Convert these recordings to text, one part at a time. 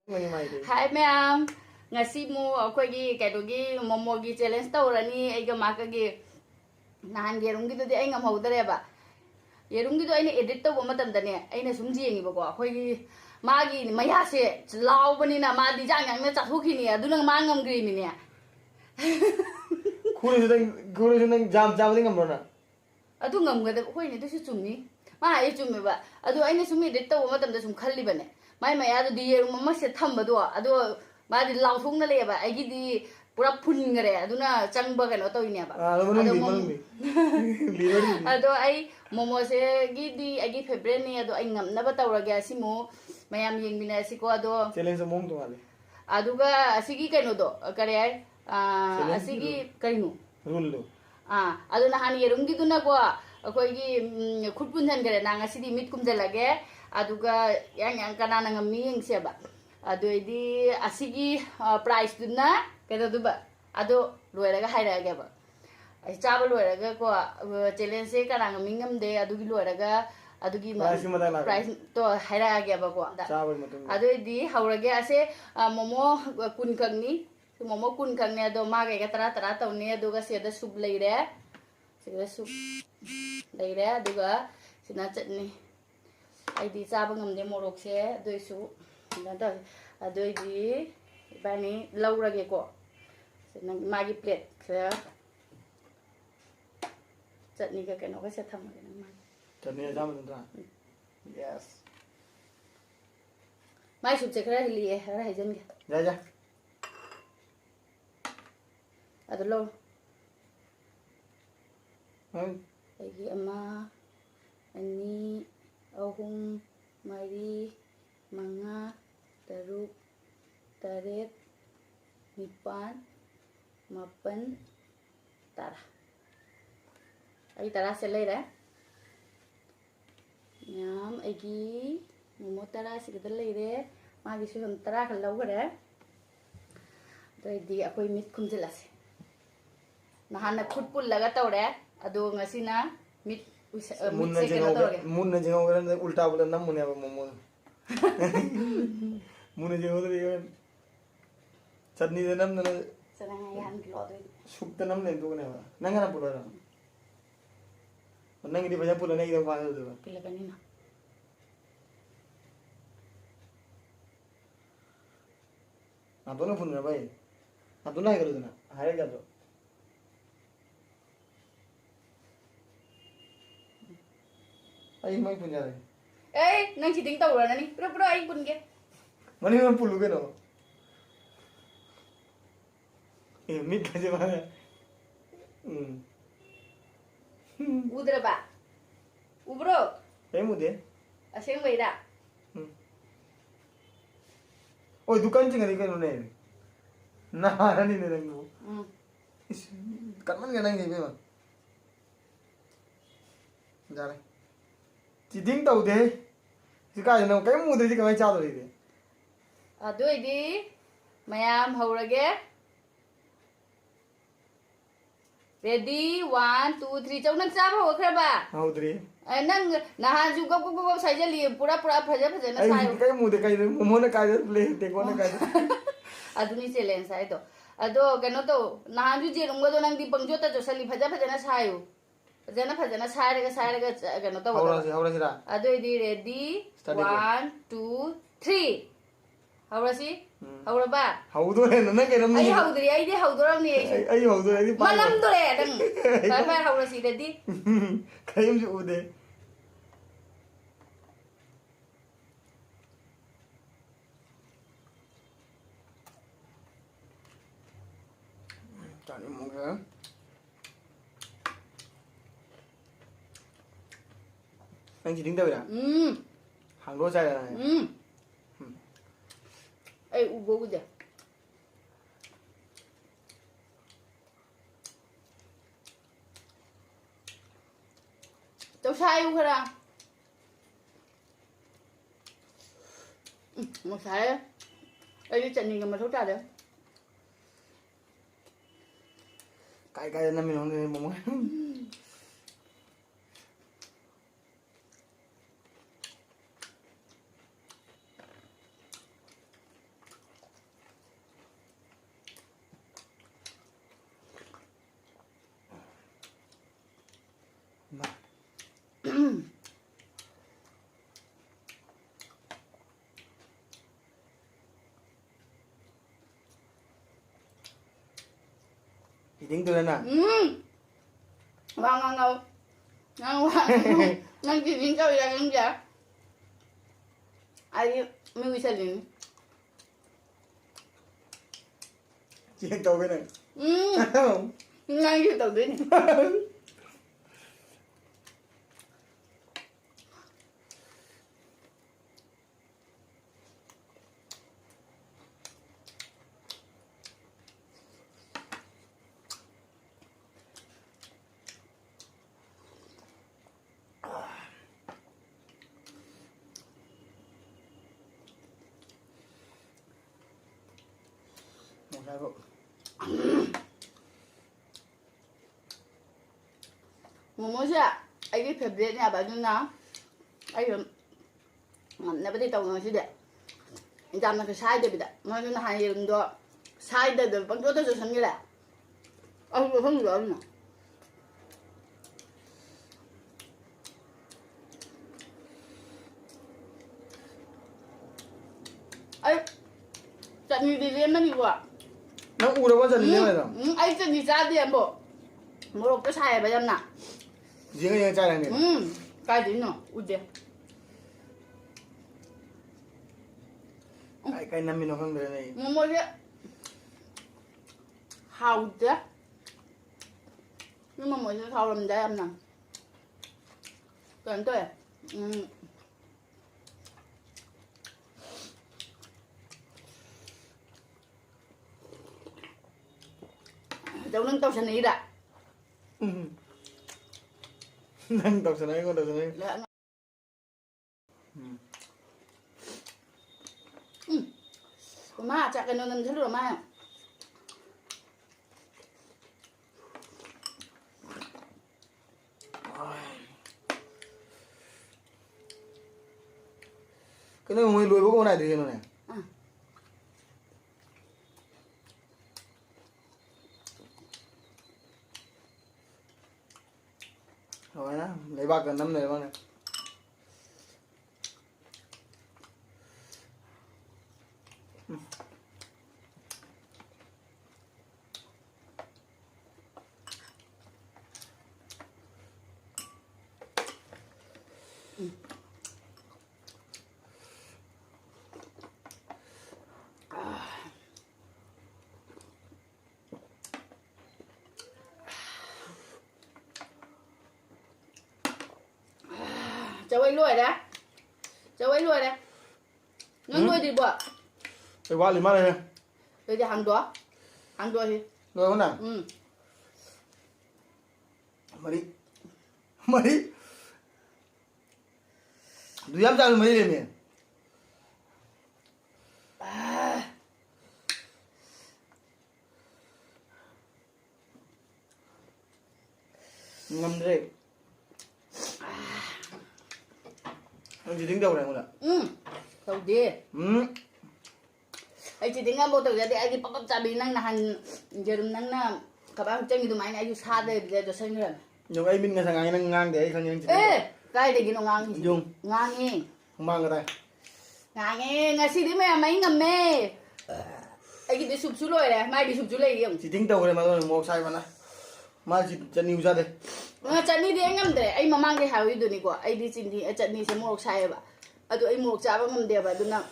Hi ma'am, ngasi mu akogi kaidogi momogi challenge tawrani aiga makagi nahan gerungi do de ai ngam hawdare ba yerungi do ai edit taw matam dane ai na sumji yengi ba ko akogi magi maya se law bani na ma di jang yang na chathukhi ni adu nang ma ngam gri ni ne kure nang jam jam ngam rona adu ngam ga de hoi ni du su chumni ma ai chummi ba adu ai na sumi edit taw matam da sum khalli bane mai maya do di yerum ma se thamba do adu ma di law thung na le ba ai gi di pura phun ngare aduna changba kano to ini ba ado ai momo se gi di agi favorite ni ado ai ngam na ba tawra ga simo mayam yeng mina siko ado challenge mong to ale aduga asigi kano do kare ai asigi kainu rule do ado na han yerum gi duna ko akoi gi khutpun jan gare na ngasi di mit kum jalage aduga yang kana na ngami yeng se ba ado di asigi price duna kaya tuh ba, ado luar raga hai raga ba, cabul luar raga ko challenge se karang mingam de, ado ki luar raga, ado ki price to hai raga ba ko, ado di hauraga ase momo kun kangni, momo kun kangni ado maga ka tara tau ni ado ka se ada soup lay re, ado ka sina chutney, ai di cabul ngam de morok se, ado isu, ado di bani laura ge ko nang magi plate se chutney ka keno ka se tham ga nang ma chutney jam dun yes mai sup che khara li e hara hajen ge ja ado lo ai gi ama ani ahum mari manga taruk taret nipan mapan tara ai tara se le ra nyam agi momo tara se ke le re ma gi su tara ka lo ga re doi di akoi mit khum jela se na han khut pul laga taw re ado ngasi na mit munna jengo ga ulta bola nam munya ba momo munna jengo ga chutney de nam na sana yan kilo doi sukta nam le to ne ba nangana pulora nang di baja pulana idam pa do pila kanina adona punna bai adona hai galu na hare galu ai mai punya re nang chỉ tính tàu rồi nè pura anh pun ke mani man pulu ke no mit aja mana udra ba ubro mude asing bai da oh dukan cing ari kan ne nah ni ne nang kan man ganang ni be ma jare chiding tau de sika no kai mude ji kai cha do de adoi di mayam haurage ready 1 2 3 chau nang cha ho khra ba haudri nang nahan ju gop sai jali pura phaja na sai kai mude kai momo na kai play te ko na kai aduni challenge sai to ado kano to nahan ju je rungo do nang di pangjo ta jo sali phaja na sai phaja na sai ga kano to haura si ra adoi di ready 1 2 3 haura si haura ba haudo ne na kai ram ai haudri ai de haudoram ni ai haudo ai malam do le dang sai haura si ready kai mu ude Tani moga anh chỉ đứng đâu vậy? Hàng đô sai là này. Ê, ubo cái gì? Cháu sai không ra? Một sai đấy. Ê, đi trận nhìn mà thấu trà đấy. Cái năm mình không muốn. Eating to na. Ngang ngang chỉ đến câu là ngang giờ ai mới bị sao liền Chị tàu cái này. ngang như tàu đến Một hai bộ. Momo siya ay cái favorite niya ba dun na ayun nabati tàu ngang siya ang dami na kasay da bida mga dun na hayong do side da pag do sa sanila ay ko hang do na ay chutney di liam na ni wa Nó u đâu có dần như này rồi. ay chutney sa di ambo morok to saya ba jam na Riêng cái chai này này. cái gì nó uje Cái năm mình nó không được này. Momo siya hào chứ nhưng mà mỗi sau làm ra em nè tuần tôi cháu nâng tao sẽ nghĩ đã Nâng đọc sẽ này con đọc sẽ này. lẽ mà chắc cái nó nâng thế rồi mà Cái này mới lùi bố con này thì nó này. Rồi đó, lấy 3 cần 5 này con này. cháu ấy lùi đấy cháu ấy lùi đấy nó lùi thì bỏ Cái quả lima này nè. rồi thì hàng đua thì Rồi con nào? Mà đi. Mà đi. Đứa dám ra mấy đi mẹ. Ngâm đi. Anh chỉ tính đầu này không ạ? tàu đi ai chỉ tính bộ tàu jadi ai di papap sabi nang nahan jerum nang na kabang ceng itu main ayu sade dia dosen kan Nhưng anh mình ngay thằng anh ngang để không những cái để gino ngang Dung ngang không mang cái tay ngang ngasi di me mai ngame ai di sup suloi deh mai di sup suloi diam chỉ tính đầu này mà thôi một sai mà này mà chỉ chân nhiều ra đây chutney di ngam deh ai mamang di hawi du ni ko ai di cindi chutney se morok sai ba adu ai morok cha ba ngam deh ba du na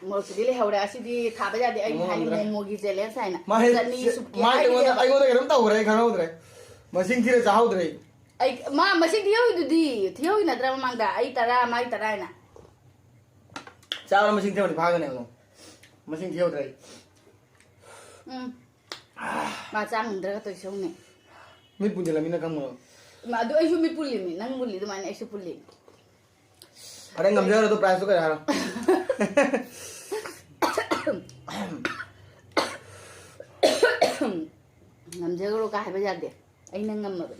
morok di le hawra asi di thaba ja de ai hai momo gi jelen sai na chutney sup ki mai hai tôi có cái đấm tàu rồi khá đâu rồi mà sinh khi là cháu rồi ai ma masih thiêu na drama mang da ai tara mai tara na cháu là mà sinh theo thì phá cái này rồi mà sinh theo rồi ma chang ndra to song ne mình punya là mình không mà ma do ai humi pulli mi nang mulli do man ai su pulli ada ngam jara tuh price tuh kayak hal ngam je ro ka hai ba ja de ai nang ngam ma ba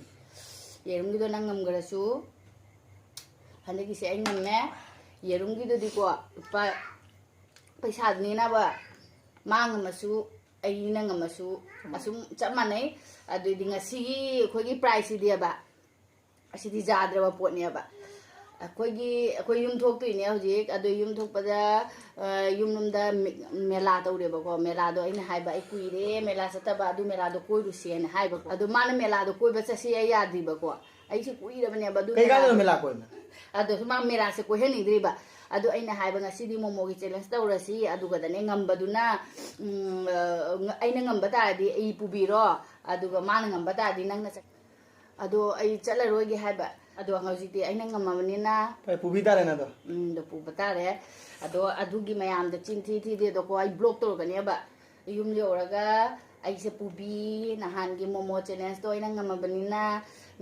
yerum gi do nang ngam gara su hande ki se ai ngam me yerum gi do di ko pa paisa ni na ba mang ma su ai nang ngam ma su asum chap ma nei adu di ngasi khoi gi price di ba asi di jadra ba pot ne ba ꯑꯩꯈꯣꯏ ꯌꯨꯝ ꯊꯣꯛꯇꯣꯏꯅꯦ ꯍꯧꯖꯤꯛ ꯑꯗꯨ ꯌꯨꯝ ꯊꯣꯛꯄꯗ ꯌꯨꯝꯗ ꯃꯦꯂꯥ ꯇꯧꯔꯦꯕꯀꯣ ꯃꯦꯂꯥꯗꯣ ꯑꯩꯅ ꯍꯥꯏꯕ ꯑꯩ ꯀꯨꯏꯔꯦ ꯃꯦꯂꯥ ꯆꯠꯇꯕ ꯑꯗꯨ ꯃꯦꯂꯥꯗꯣ ꯀꯣꯏꯔꯨꯁꯦꯅ ꯍꯥꯏꯕꯀꯣ ꯑꯗꯨ ꯃꯥꯅ ꯃꯦꯂꯥꯗꯣ ꯀꯣꯏꯕ ꯆꯠꯁꯤ ꯑꯩ ꯌꯥꯗ꯭ꯔꯤꯕꯀꯣ ꯑꯩꯁꯦ ꯀꯨꯏꯔꯕꯅꯦꯕ ꯑꯗꯨ Kay kano mela ko na? ꯑꯗꯨꯁꯨ ꯃꯥ ꯃꯦꯂꯥꯁꯦ ꯀꯣꯏꯍꯟꯅꯤꯡꯗ꯭ꯔꯤꯕ ꯑꯗꯨ ꯑꯩꯅ ꯍꯥꯏꯕ ꯉꯁꯤꯗꯤ ꯃꯣꯃꯣꯒꯤ ꯆꯦꯂꯦꯟꯖ ꯇꯧꯔꯁꯤ ꯑꯗꯨꯒꯗꯅꯦ ꯉꯝꯕꯗꯨꯅ ꯑꯩꯅ ꯉꯝꯕ ꯇꯥꯔꯗꯤ ꯑꯩ ꯄꯨꯕꯤꯔꯣ ꯑꯗꯨꯒ ꯃꯥꯅ ꯉꯝꯕ ꯇꯥꯔꯗꯤ ꯅꯪꯅ ꯑꯗꯣ ꯑꯩ ꯆꯠꯂꯔꯣꯏꯒꯦ ꯍꯥꯏꯕ ꯑꯗꯣ ꯍꯧꯖꯤꯛꯇꯤ ꯑꯩꯅ ꯉꯝꯃꯕꯅꯤꯅ Pubi tare na to. ꯗꯣ ꯄꯨꯕ ꯇꯥꯔꯦ ꯑꯗꯣ ꯑꯗꯨꯒꯤ ꯃꯌꯥꯝꯗ ꯆꯤꯟꯊꯤ ꯊꯤꯗꯦꯗꯀꯣ ꯑꯩ ꯕ꯭ꯂꯣꯛ ꯇꯧꯔꯒꯅꯦꯕ ꯌꯨꯝ ꯌꯧꯔꯒ ꯑꯩꯁꯦ ꯄꯨꯕꯤ ꯅꯍꯥꯟꯒꯤ ꯃꯣꯃꯣ ꯆꯦꯂꯦꯟꯖꯇꯣ ꯑꯩꯅ ꯉꯝꯃꯕꯅꯤꯅ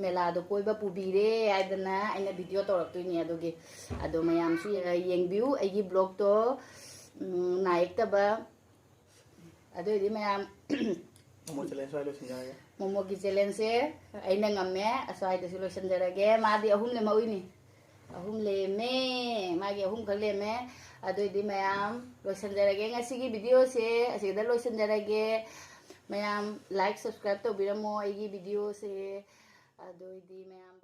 ꯃꯦꯂꯥꯗꯣ ꯀꯣꯏꯕ ꯄꯨꯕꯤꯔꯦ ꯍꯥꯏꯗꯅ ꯑꯩꯅ ꯚꯤꯗꯤꯑꯣ ꯇꯧꯔꯛꯇꯣꯏꯅꯦ ꯑꯗꯨꯒꯤ ꯑꯗꯣ ꯃꯌꯥꯝꯁꯨ ꯌꯦꯡꯕꯤꯌꯨ ꯑꯩꯒꯤ ꯕ꯭ꯂꯣꯛꯇꯣ ꯅꯥꯌꯦꯛꯇꯕ ꯑꯗꯨꯏꯗꯤ ꯃꯌꯥꯝ Momo challenge walo sinjaya. ꯃꯣꯃꯣꯒꯤ ꯆꯦꯂꯦꯟꯖꯁꯦ ꯑꯩꯅ ꯉꯝꯃꯦ ꯑꯁ꯭ꯋꯥꯏꯗꯁꯨ ꯂꯣꯏꯁꯤꯟꯖꯔꯒꯦ ꯃꯥꯗꯤ ꯑꯍꯨꯝ ꯂꯦꯝꯍꯧꯏꯅꯤ ꯑꯍꯨꯝ ꯂꯦꯝꯃꯦ ꯃꯥꯒꯤ ꯑꯍꯨꯝ ꯈꯛ ꯂꯦꯝꯃꯦ ꯑꯗꯨꯏꯗꯤ ꯃꯌꯥꯝ ꯂꯣꯏꯁꯤꯟꯖꯔꯒꯦ ꯉꯁꯤꯒꯤ ꯚꯤꯗꯤꯑꯣꯁꯦ ꯑꯁꯤꯗ ꯂꯣꯏꯁꯤꯟꯖꯔꯒꯦ ꯃꯌꯥꯝ ꯂꯥꯏꯛ ꯁꯕꯁꯀ꯭ꯔꯥꯏꯕ ꯇꯧꯕꯤꯔꯝꯃꯣ ꯑꯩꯒꯤ ꯚꯤꯗꯤꯑꯣꯁꯦ ꯑꯗꯨꯏꯗꯤ ꯃꯌꯥꯝ